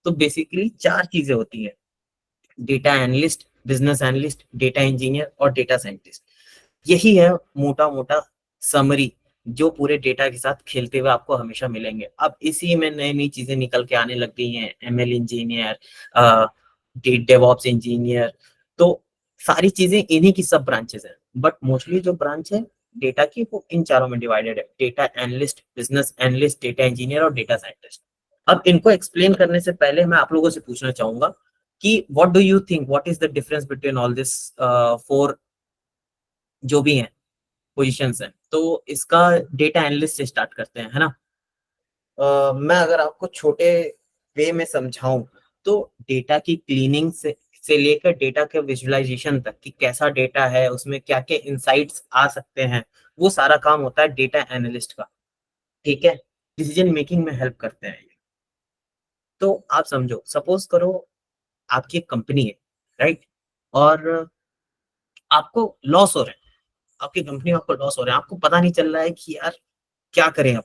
तो बेसिकली चार चीजें होती है, data analyst, business analyst, data engineer और डेटा साइंटिस्ट। यही है मोटा मोटा समरी जो पूरे डेटा के साथ खेलते हुए आपको हमेशा मिलेंगे। अब इसी में नई नई चीजें निकल के आने लग गई हैं, एमएल इंजीनियर, डेवऑप्स इंजीनियर। तो सारी चीजें इन्हीं की सब ब्रांचेस हैं, बट मोस्टली जो ब्रांच है डेटा की वो इन चारों में डिवाइडेड है, data analyst, business analyst, data engineer और डेटा साइंटिस्ट। अब इनको एक्सप्लेन करने से पहले मैं आप लोगों से पूछना चाहूंगा कि what do you think, what is the difference between all this four जो भी हैं पोजीशंस हैं। तो इसका डेटा एनालिस्ट से स्टार्ट करते हैं, है ना। मैं अगर आपको छोटे वे में समझाऊं तो डेटा की क्लीनिंग से लेकर डेटा के विजुअलाइजेशन तक कि कैसा डेटा है, उसमें क्या क्या इंसाइट्स आ सकते हैं, वो सारा काम होता है डेटा एनालिस्ट का। ठीक है, डिसीजन मेकिंग में हेल्प करते हैं। तो आप समझो, सपोज करो आपकी एक कंपनी है, राइट, और आपको लॉस हो रहा है, आपकी कंपनी में आपको लॉस हो रहा है, आपको पता नहीं चल रहा है कि यार क्या करें अब।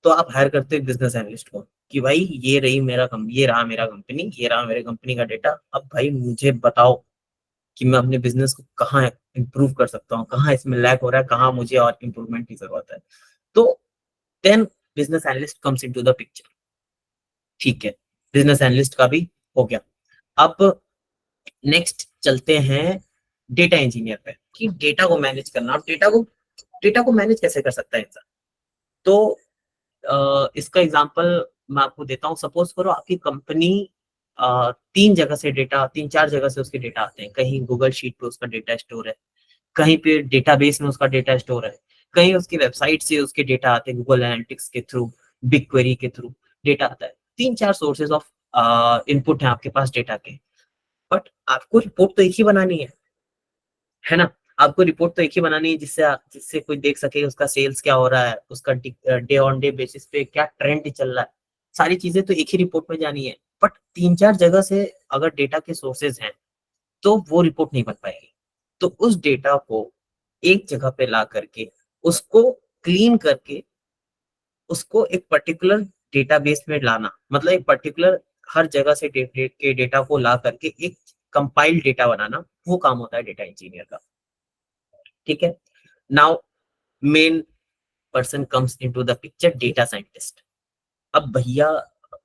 तो आप हायर करते हैं बिजनेस एनालिस्ट को कि भाई ये रहा मेरा कंपनी, ये रहा मेरे कंपनी का डेटा, अब भाई मुझे बताओ कि मैं अपने बिजनेस को कहाँ इंप्रूव कर सकता हूँ, कहाँ इसमें लैक हो रहा है, कहाँ मुझे और इम्प्रूवमेंट की जरूरत है। तो then business analyst comes into the picture. ठीक है, बिजनेस एनालिस्ट का भी हो गया। अब नेक्स्ट चलते हैं डेटा इंजीनियर पे कि डेटा को मैनेज करना। अब डेटा को मैनेज कैसे कर सकता है इंसान। तो इसका एग्जांपल मैं आपको देता हूँ। सपोज करो आपकी कंपनी तीन चार जगह से उसके डेटा आते हैं। कहीं गूगल शीट पे उसका डेटा स्टोर है, कहीं पे डेटाबेस में उसका डेटा स्टोर है, कहीं उसकी वेबसाइट से उसके डेटा आते हैं, गूगल एनालिटिक्स के थ्रू, बिग क्वेरी के थ्रू डेटा आता है। तीन चार सोर्सेज ऑफ इनपुट है आपके पास डेटा के। बट आपको रिपोर्ट तो एक ही बनानी है ना। आपको रिपोर्ट तो एक ही बनानी है जिससे कोई देख सके उसका सेल्स क्या हो रहा है, उसका डे ऑन डे बेसिस पे क्या ट्रेंड चल रहा है। सारी चीजें तो एक ही रिपोर्ट में जानी है। बट तीन चार जगह से अगर डेटा के सोर्सेज हैं तो वो रिपोर्ट नहीं बन पाएगी। तो उस डेटा को एक जगह पे ला करके उसको क्लीन करके उसको एक पर्टिकुलर डेटाबेस में लाना, मतलब एक पर्टिकुलर हर जगह से के डेटा को ला करके एक कंपाइल्ड डेटा बनाना, वो काम होता है डेटा इंजीनियर का। ठीक है, now main person comes into the picture, data scientist. अब भैया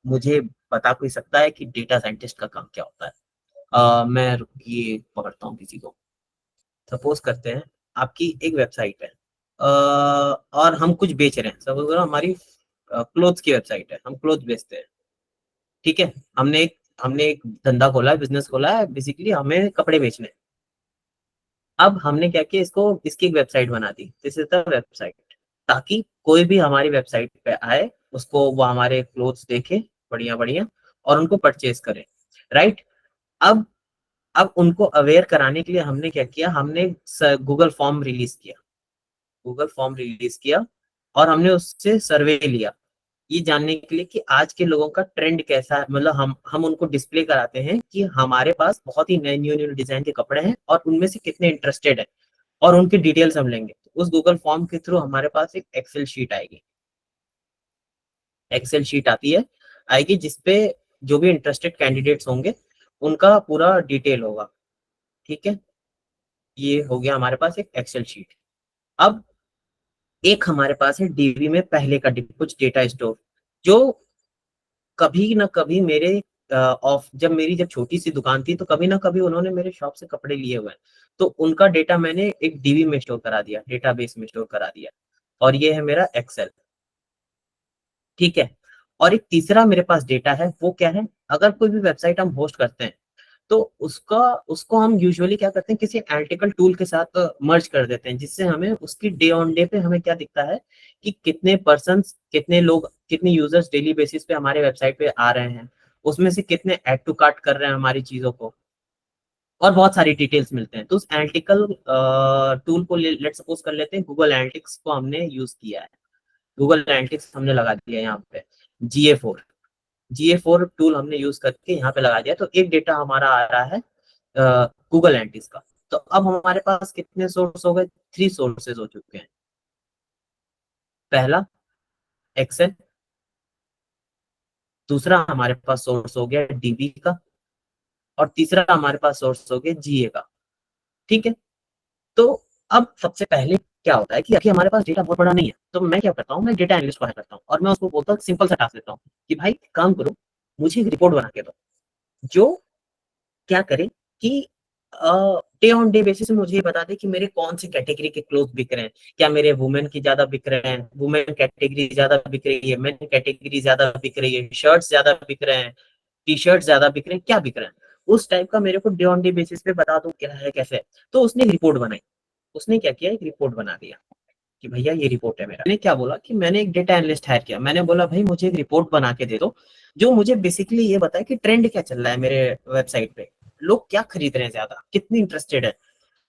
मुझे बता कोई सकता है कि डेटा साइंटिस्ट का काम क्या होता है। मैं ये पकड़ता हूँ किसी को। सपोज करते हैं आपकी एक वेबसाइट है, और हम कुछ बेच रहे हैं। सपोज करो हमारी क्लोथ्स की वेबसाइट है, हम क्लोथ बेचते हैं। ठीक है, हमने एक धंधा खोला है, बिजनेस खोला है, बेसिकली हमें कपड़े बेचने हैं। अब हमने क्या किया, इसको इसकी एक वेबसाइट बना दी, दिस इज द वेबसाइट, ताकि कोई भी हमारी वेबसाइट पे आए, उसको वो हमारे क्लोथ्स देखे बढ़िया बढ़िया और उनको परचेज करें। राइट। अब अब उनको अवेयर कराने के लिए हमने क्या किया, हमने गूगल फॉर्म रिलीज किया। गूगल फॉर्म रिलीज किया और हमने उससे सर्वे लिया, ये जानने के लिए कि आज के लोगों का ट्रेंड कैसा है। मतलब हम उनको डिस्प्ले कराते हैं कि हमारे पास बहुत ही नए न्यू न्यू डिजाइन के कपड़े हैं और उनमें से कितने इंटरेस्टेड है, और उनकी डिटेल्स हम लेंगे। तो उस गूगल फॉर्म के थ्रू हमारे पास एक एक्सेल शीट आएगी। एक्सेल शीट आएगी जिसपे जो भी इंटरेस्टेड कैंडिडेट्स होंगे उनका पूरा डिटेल होगा। ठीक है, ये हो गया हमारे पास एक एक्सेल शीट। अब एक हमारे पास है डीबी में पहले का कुछ डेटा स्टोर, जो कभी ना कभी मेरे ऑफ जब छोटी सी दुकान थी तो कभी ना कभी उन्होंने मेरे शॉप से कपड़े लिए हुए हैं। तो उनका डेटा मैंने एक डीबी में स्टोर करा दिया, डेटाबेस में स्टोर करा दिया, और ये है मेरा एक्सेल। ठीक है, और एक तीसरा मेरे पास डेटा है, वो क्या है, अगर कोई भी वेबसाइट हम होस्ट करते हैं तो उसका उसको हम यूजुअली क्या करते हैं, किसी एनालिटिकल टूल के साथ मर्ज कर देते हैं, जिससे हमें उसकी डे ऑन डे पे हमें क्या दिखता है कि कितने पर्सन, कितने लोग, कितने यूजर्स डेली बेसिस पे हमारे वेबसाइट पे आ रहे हैं, उसमें से कितने ऐड टू कार्ट कर रहे हैं हमारी चीजों को, और बहुत सारी डिटेल्स मिलते हैं। तो उस एनालिटिकल टूल को लेट सपोज कर लेते हैं, गूगल एनालिटिक्स को हमने यूज किया है। गूगल एनालिटिक्स हमने लगा दिया यहाँ पे, GA4 टूल हमने यूज करके यहाँ पे लगा दिया, तो एक डेटा हमारा आ रहा है गूगल एनालिटिक्स का। तो अब हमारे पास कितने सोर्स हो गए, 3 सोर्सेज हो चुके हैं। पहला एक्सेल, दूसरा हमारे पास सोर्स हो गया डीबी का, और तीसरा हमारे पास सोर्स हो गया जीए का। ठीक है, तो अब सबसे पहले क्या होता है कि अभी हमारे पास डेटा बहुत बड़ा नहीं है, तो मैं क्या करता हूँ, मैं डेटा एनालिस्ट को हायर करता हूँ और मैं उसको बोलता हूँ, सिंपल सा टास्क देता हूँ कि भाई काम करो, मुझे एक रिपोर्ट बना के दो जो क्या करे कि डे ऑन डे बेसिस में मुझे ये बता दे कि मेरे कौन से कैटेगरी के क्लोथ बिक रहे हैं। क्या मेरे वुमेन की ज्यादा बिक रहे हैं, वुमेन कैटेगरी ज्यादा बिक रही है, मेन कैटेगरी ज्यादा बिक रही है, शर्ट्स ज्यादा बिक रहे हैं, टी शर्ट ज्यादा बिक रहे हैं, क्या बिक रहे हैं, उस टाइप का मेरे को डे ऑन डे बेसिस पे बता दो क्या है कैसे है। तो उसने एक रिपोर्ट बनाई, उसने क्या किया, एक रिपोर्ट बना दिया कि भैया ये रिपोर्ट है मेरा। मैंने क्या बोला कि मैंने एक डेटा एनालिस्ट हायर किया, मैंने बोला भाई मुझे एक रिपोर्ट बना के दे दो जो मुझे बेसिकली ये बताए कि ट्रेंड क्या चल रहा है मेरे वेबसाइट पे, लोग क्या खरीद रहे हैं, ज्यादा कितनी इंटरेस्टेड है।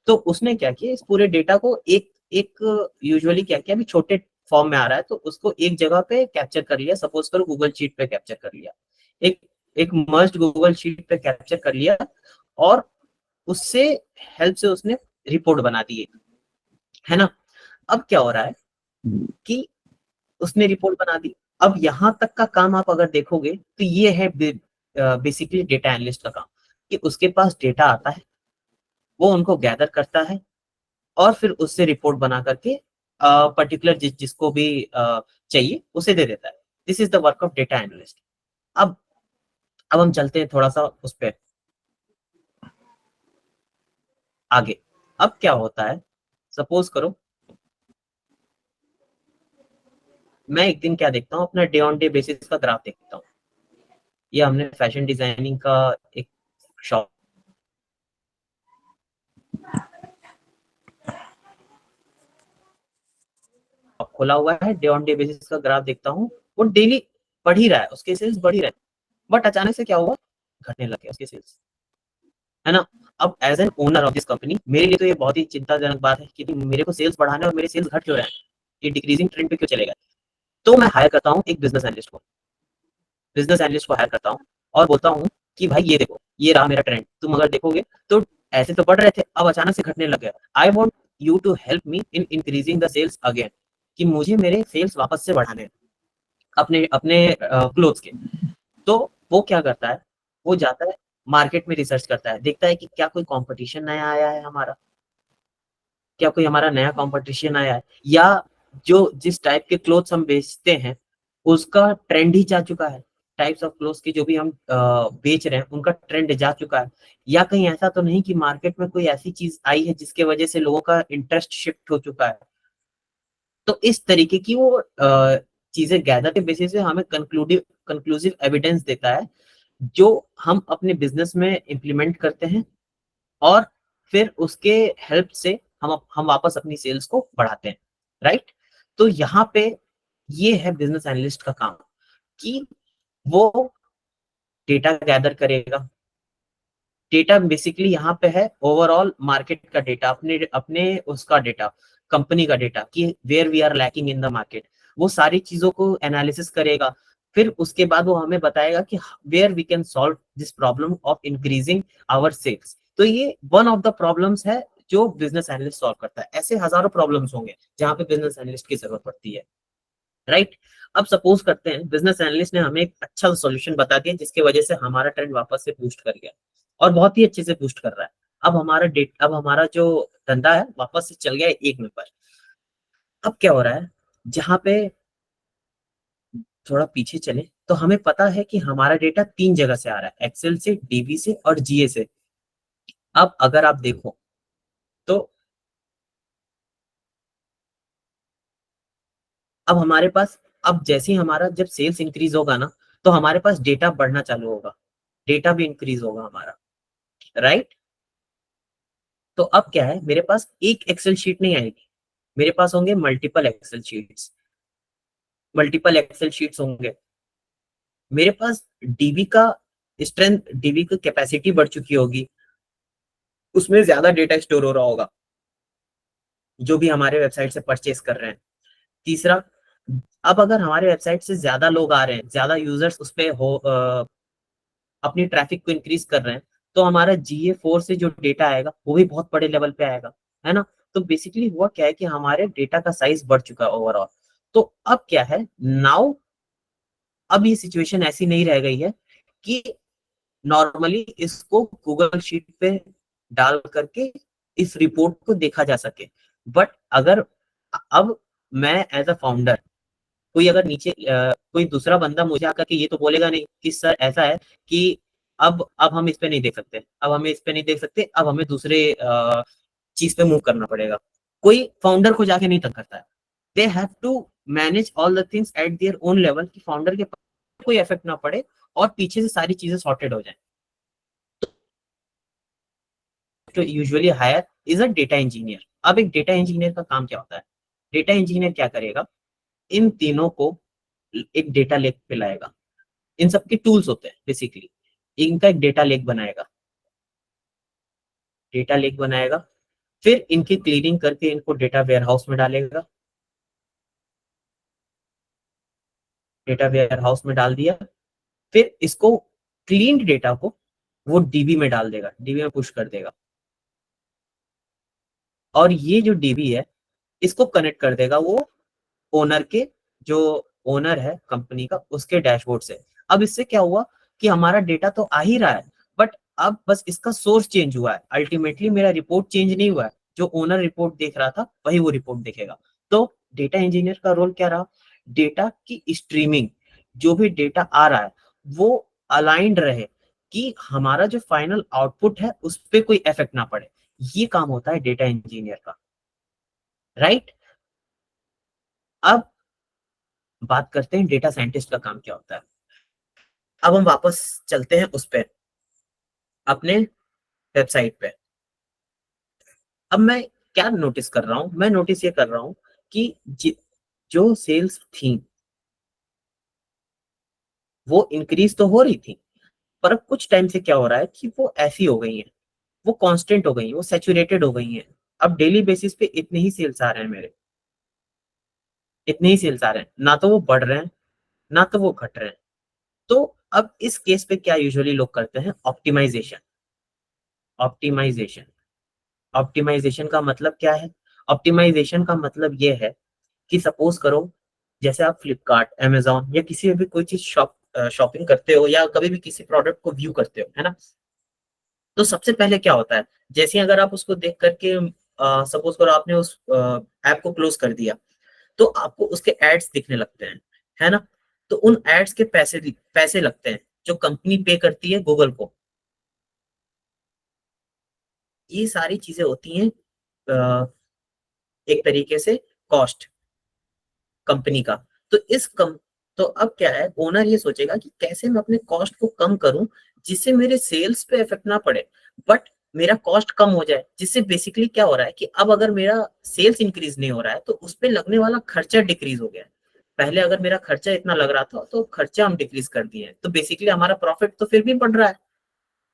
तो उसने क्या किया, इस पूरे डेटा को एक एक यूजुअली क्या किया, अभी छोटे फॉर्म में आ रहा है तो उसको एक जगह पे कैप्चर कर लिया, सपोज करो गूगल शीट पे कैप्चर कर लिया, एक एक मर्ज गूगल शीट पे कैप्चर कर लिया, और उससे हेल्प से उसने रिपोर्ट बना दी है ना। अब क्या हो रहा है कि उसने रिपोर्ट बना दी। अब यहां तक का काम आप अगर देखोगे तो ये है बेसिकली डेटा एनालिस्ट का काम, कि उसके पास डेटा आता है, वो उनको गैदर करता है और फिर उससे रिपोर्ट बना करके पर्टिकुलर जिसको भी चाहिए उसे दे देता है। This is the work of data analyst. अब अब हम चलते हैं थोड़ा सा उस पर आगे। अब क्या होता है, सपोज करो मैं एक दिन क्या देखता हूँ, अपना डे ऑन डे बेसिस का ग्राफ देखता हूँ। ये हमने फैशन डिजाइनिंग का एक शॉप खोला हुआ है, डे ऑन डे बेसिस का ग्राफ देखता हूँ, वो डेली बढ़ ही रहा है, उसके सेल्स बढ़ ही रहे हैं। बट अचानक से क्या हुआ, घटने लगे उसके सेल्स, है ना। अब as an owner of this company मेरे लिए तो ये बहुत ही चिंताजनक बात है कि मेरे को सेल्स बढ़ाने और मेरे सेल्स घट क्यों रहे हैं, ये डिक्रीजिंग ट्रेंड पे क्यों चलेगा। तो मैं हायर करता हूँ एक बिजनेस एनालिस्ट को हायर करता हूँ और बोलता हूँ कि भाई ये देखो, ये रहा मेरा ट्रेंड, तुम अगर देखोगे तो ऐसे तो बढ़ रहे थे, अब अचानक से घटने लग गया। I want you to help me in increasing the sales again, कि मुझे मेरे सेल्स वापस से बढ़ाने हैं अपने अपने क्लोथ्स के। तो वो क्या करता है, वो जाता है मार्केट में रिसर्च करता है, देखता है कि क्या कोई कंपटीशन नया आया है हमारा, क्या कोई हमारा नया कंपटीशन आया है, या जो जिस टाइप के क्लोथ्स हम बेचते हैं उसका ट्रेंड ही जा चुका है, टाइप्स ऑफ क्लोथ्स की जो भी हम बेच रहे हैं उनका ट्रेंड जा चुका है, या कहीं ऐसा तो नहीं कि मार्केट में कोई ऐसी चीज आई है जिसके वजह से लोगों का इंटरेस्ट शिफ्ट हो चुका है। तो इस तरीके की वो चीजें गैदर के बेसिस पे हमें कंक्लूसिव एविडेंस देता है, जो हम अपने बिजनेस में इम्प्लीमेंट करते हैं, और फिर उसके हेल्प से हम वापस अपनी सेल्स को बढ़ाते हैं, राइट। तो यहाँ पे ये है बिजनेस एनालिस्ट का काम, कि वो डेटा गैदर करेगा। डेटा बेसिकली यहाँ पे है ओवरऑल मार्केट का डेटा, अपने अपने उसका डेटा, कंपनी का डेटा, कि where we are lacking in the market, वो सारी चीजों को एनालिसिस करेगा। फिर उसके बाद वो हमें बताएगा कि where we can solve this problem of increasing our sales. तो ये वन ऑफ द प्रॉब्लम्स है जो बिजनेस एनालिस्ट सॉल्व करता है। ऐसे हजारों प्रॉब्लम्स होंगे जहां पे बिजनेस एनालिस्ट की जरूरत पड़ती है, राइट। अब सपोज करते हैं बिजनेस एनालिस्ट ने हमें एक अच्छा सोल्यूशन बता दिया जिसकी वजह से हमारा ट्रेंड वापस से बूस्ट कर गया, और बहुत ही अच्छे से बूस्ट कर रहा है। अब हमारा जो धंधा है वापस से चल गया है एक नंबर। अब क्या हो रहा है, जहां पे थोड़ा पीछे चले तो हमें पता है कि हमारा डेटा तीन जगह से आ रहा है, एक्सेल से, डीबी से और जीए से। अब अगर आप देखो तो अब हमारे पास, अब जैसे ही हमारा जब सेल्स इंक्रीज होगा ना, तो हमारे पास डेटा बढ़ना चालू होगा, डेटा भी इंक्रीज होगा हमारा, राइट। तो अब क्या है, मेरे पास एक एक्सेल शीट नहीं आएगी, मेरे पास होंगे मल्टीपल एक्सेल शीट्स होंगे। मेरे पास डीबी का स्ट्रेंथ, डीबी की कैपेसिटी बढ़ चुकी होगी, उसमें ज्यादा डेटा स्टोर हो रहा होगा जो भी हमारे वेबसाइट से परचेस कर रहे हैं। तीसरा, अब अगर हमारे वेबसाइट से ज्यादा लोग आ रहे हैं, ज्यादा यूजर्स उस पे अपनी ट्रैफिक को इंक्रीज कर रहे हैं, तो हमारा GA4 से जो डेटा आएगा वो भी बहुत बड़े लेवल पे आएगा, है ना। तो बेसिकली हुआ क्या है कि हमारे डेटा का साइज बढ़ चुका है ओवरऑल। तो अब क्या है, नाउ अब ये सिचुएशन ऐसी नहीं रह गई है कि नॉर्मली इसको गूगल शीट पे डाल करके इस रिपोर्ट को देखा जा सके। बट अगर अब मैं एज अ फाउंडर, कोई अगर नीचे कोई दूसरा बंदा मुझे आकर के ये तो बोलेगा नहीं कि सर ऐसा है कि अब हम इस पे नहीं देख सकते, अब हमें इस पे नहीं देख सकते, अब हमें दूसरे चीज पे मूव करना पड़ेगा। कोई फाउंडर को जाके नहीं तंग करता है। They have to manage all the things at their own level कि फाउंडर के पास कोई इफेक्ट ना पड़े और पीछे से सारी चीजें सॉर्टेड हो जाए। तो usually hire is a data engineer. अब एक डेटा इंजीनियर का काम क्या होता है? डेटा इंजीनियर क्या करेगा? इन तीनों को एक डेटा लेक पे लाएगा। इन सबके टूल्स होते हैं बेसिकली। इनका एक डेटा लेक बनाएगा, डेटा लेक बनाएगा, फिर इनकी क्लीनिंग करके इनको डेटा वेयर हाउस में डालेगा। डेटा वेयर हाउस में डाल दिया, फिर इसको क्लीन डेटा को वो डीबी में डाल देगा, डीबी में पुश कर देगा। और ये जो डीबी है इसको कनेक्ट कर देगा वो ओनर के, जो ओनर है कंपनी का, उसके डैशबोर्ड से। अब इससे क्या हुआ कि हमारा डेटा तो आ ही रहा है, बट अब बस इसका सोर्स चेंज हुआ है। अल्टीमेटली मेरा रिपोर्ट चेंज नहीं हुआ है, जो ओनर रिपोर्ट देख रहा था वही वो रिपोर्ट देखेगा। तो डेटा इंजीनियर का रोल क्या रहा? डेटा की स्ट्रीमिंग, जो भी डेटा आ रहा है वो अलाइंड रहे कि हमारा जो फाइनल आउटपुट है उस पर कोई इफेक्ट ना पड़े। ये काम होता है डेटा इंजीनियर का, राइट? अब बात करते हैं डेटा साइंटिस्ट का काम क्या होता है। अब हम वापस चलते हैं उस पे, अपने वेबसाइट पे। अब मैं क्या नोटिस कर रहा हूं? मैं नोटिस ये कर रहा हूं कि जो सेल्स थी वो इंक्रीज तो हो रही थी, पर अब कुछ टाइम से क्या हो रहा है कि वो ऐसी हो गई है, वो कांस्टेंट हो गई है, वो सैचुरेटेड हो गई है। अब डेली बेसिस पे इतने ही सेल्स आ रहे हैं मेरे, इतने ही सेल्स आ रहे हैं, ना तो वो बढ़ रहे हैं ना तो वो घट रहे हैं। तो अब इस केस पे क्या यूजुअली लोग करते हैं? ऑप्टिमाइजेशन। ऑप्टिमाइजेशन ऑप्टिमाइजेशन का मतलब क्या है? ऑप्टिमाइजेशन का मतलब ये है कि सपोज करो, जैसे आप फ्लिपकार्ट, अमेजोन या किसी भी कोई चीज शॉपिंग करते हो या कभी भी किसी प्रोडक्ट को व्यू करते हो, है ना? तो सबसे पहले क्या होता है, जैसे अगर आप उसको देख करके सपोज करो आपने उस ऐप को क्लोज कर दिया, तो आपको उसके एड्स दिखने लगते हैं, है ना? तो उन एड्स के पैसे पैसे लगते हैं जो कंपनी पे करती है गूगल को। ये सारी चीजें होती हैं एक तरीके से कॉस्ट कंपनी का। तो इस कम तो अब क्या है, ओनर ये सोचेगा कि कैसे मैं अपने कॉस्ट को कम करूं जिससे मेरे सेल्स पे इफेक्ट ना पड़े, बट मेरा कॉस्ट कम हो जाए। जिससे बेसिकली क्या हो रहा है कि अब अगर मेरा सेल्स इंक्रीज नहीं हो रहा है तो उस पे लगने वाला खर्चा डिक्रीज हो गया है। पहले अगर मेरा खर्चा इतना लग रहा था तो खर्चा हम डिक्रीज कर दिए हैं, तो बेसिकली हमारा प्रॉफिट तो फिर भी बढ़ रहा है,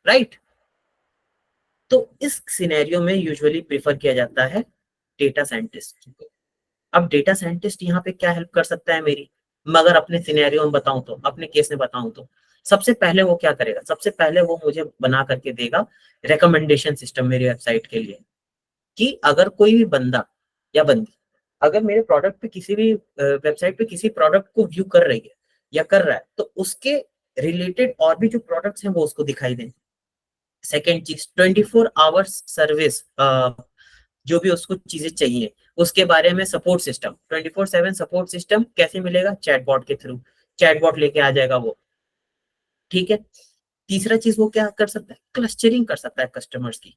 राइट? तो इस सिनेरियो में यूजुअली प्रेफर किया जाता है डेटा साइंटिस्ट। अब डेटा साइंटिस्ट यहाँ पे क्या हेल्प कर सकता है मेरी? मगर अपने सिनेरियो में बताऊं तो, अपने केस में बताऊं तो, सबसे पहले वो क्या करेगा? सबसे पहले वो मुझे बना करके देगा रिकमेंडेशन सिस्टम मेरी वेबसाइट के लिए, कि अगर कोई भी बंदा या बंदी अगर मेरे प्रोडक्ट पे किसी भी वेबसाइट पे किसी प्रोडक्ट को व्यू कर रही है या कर रहा है, तो उसके रिलेटेड और भी जो प्रोडक्ट्स हैं वो उसको दिखाई दें। सेकेंड चीज, 24 आवर्स सर्विस, जो भी उसको चीजें चाहिए उसके बारे में सपोर्ट सिस्टम, 24/7 सपोर्ट सिस्टम कैसे मिलेगा? चैटबॉट के थ्रू। चैटबॉट लेके आ जाएगा वो, ठीक है। तीसरा चीज वो क्या कर सकता है? क्लस्टरिंग कर सकता है कस्टमर्स की।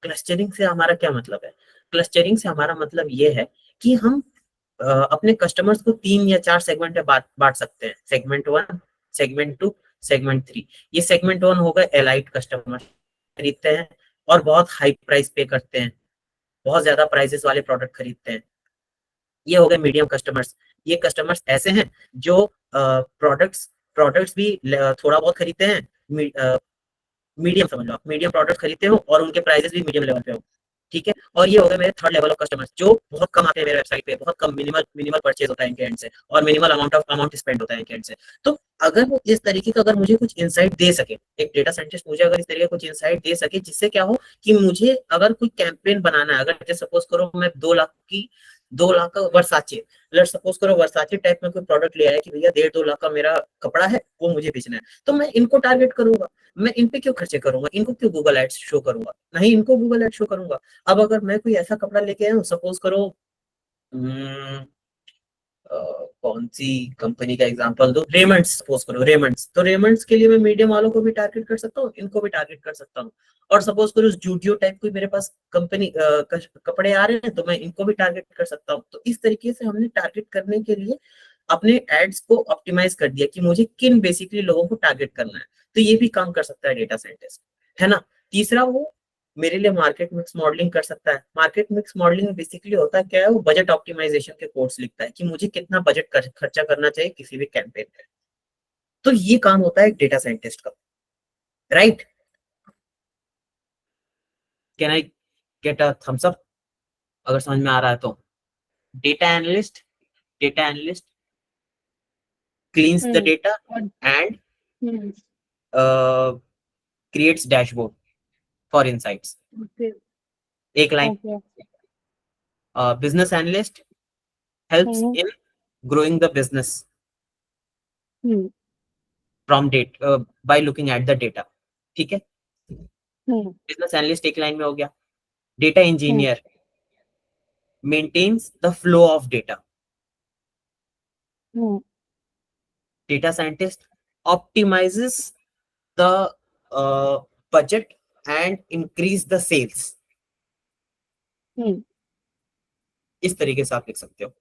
क्लस्टरिंग से हमारा क्या मतलब है? क्लस्टरिंग से हमारा मतलब ये है कि हम अपने कस्टमर्स को 3 या 4 सेगमेंट में बांट बांट सकते हैं। Segment 1, segment 2, segment 3। ये सेगमेंट 1 होगा एलाइट कस्टमर, खरीदते हैं और बहुत हाई प्राइस पे करते हैं, बहुत ज्यादा प्राइसेस वाले प्रोडक्ट खरीदते हैं। ये हो गए मीडियम कस्टमर्स। ये कस्टमर्स ऐसे हैं जो प्रोडक्ट्स प्रोडक्ट्स भी थोड़ा बहुत खरीदते हैं, मीडियम समझ लो आप, मीडियम प्रोडक्ट खरीदते हो और उनके प्राइसेस भी मीडियम लेवल पे हो, ठीक है। और ये हो गए मेरे थर्ड लेवल ऑफ कस्टमर्स, जो बहुत कम आते हैं मेरे वेबसाइट पे, बहुत कम, मिनिमल मिनिमल परचेज होता है इनके एंड से, और मिनिमल अमाउंट स्पेंड होता है इनके एंड से। तो अगर वो इस तरीके का अगर मुझे कुछ इंसाइट दे सके, एक डेटा साइंटिस्ट मुझे अगर इस तरीके का कुछ इंसाइट दे सके जिससे क्या हो कि मुझे अगर कोई कैंपेन बनाना है, अगर जैसे सपोज करो मैं 2 लाख की 2 लाख का वर्साचे, लेट सपोज करो वर्साचे टाइप में कोई प्रोडक्ट ले आया कि भैया 1.5-2 लाख का मेरा कपड़ा है, वो मुझे बेचना है, तो मैं इनको टारगेट करूंगा। मैं इन पे क्यों खर्चे करूंगा, इनको क्यों गूगल एड्स शो करूंगा, नहीं इनको गूगल एड्स शो करूंगा। अब अगर मैं कोई ऐसा कपड़ा लेके आया हूँ, सपोज करो कौन सी कंपनी का एग्जांपल दो, रेमंड्स सपोज करो, रेमंड्स, तो रेमंड्स के लिए मैं मीडियम वालों को भी टारगेट कर सकता हूँ, इनको भी टारगेट कर सकता हूँ। और सपोज करो जूडियो टाइप कोई मेरे पास कंपनी कपड़े आ रहे हैं, तो मैं इनको भी टारगेट कर सकता हूँ। तो इस तरीके से हमने टारगेट करने के लिए अपने एड्स को ऑप्टिमाइज कर दिया कि मुझे किन बेसिकली लोगों को टारगेट करना है। तो ये भी काम कर सकता है डेटा साइंटिस्ट, है ना। तीसरा, वो मेरे लिए मार्केट मिक्स मॉडलिंग कर सकता है। मार्केट मिक्स मॉडलिंग बेसिकली होता है क्या है, वो बजट ऑप्टिमाइजेशन के कोड्स लिखता है कि मुझे कितना बजट खर्चा करना चाहिए किसी भी कैंपेन पे। तो ये काम होता है एक डेटा साइंटिस्ट का, right. Can I get a thumbs up अगर समझ में आ रहा है तो। Data analyst cleans the hmm data और and hmm creates dashboard for insights। Okay एक line, okay business analyst helps hmm in growing the business hmm from data by looking at the data। ठीक है, hmm business analyst एक line में हो गया। Data hmm engineer maintains the flow of data. Hmm data scientist optimises the budget and increase the sales. Hmm इस तरीके से आप लिख सकते हो।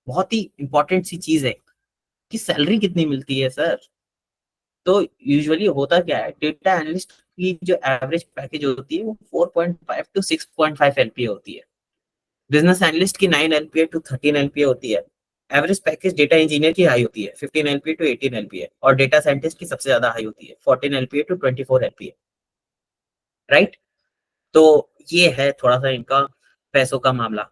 बहुत ही इंपॉर्टेंट सी चीज है कि सैलरी कितनी मिलती है सर। तो यूजुअली होता क्या है, डेटा एनालिस्ट की जो एवरेज पैकेज होती है वो 4.5 to 6.5 एलपीए होती है। बिजनेस एनालिस्ट की 9 एलपीए टू 13 एलपीए होती है। एवरेज पैकेज डेटा इंजीनियर की हाई होती है 15 एलपीए टू 18 एलपीए, और डेटा साइंटिस्ट की सबसे ज्यादा हाई होती है 14 एलपीए टू 24 एलपीए, राइट। तो ये है थोड़ा सा इनका पैसों का मामला।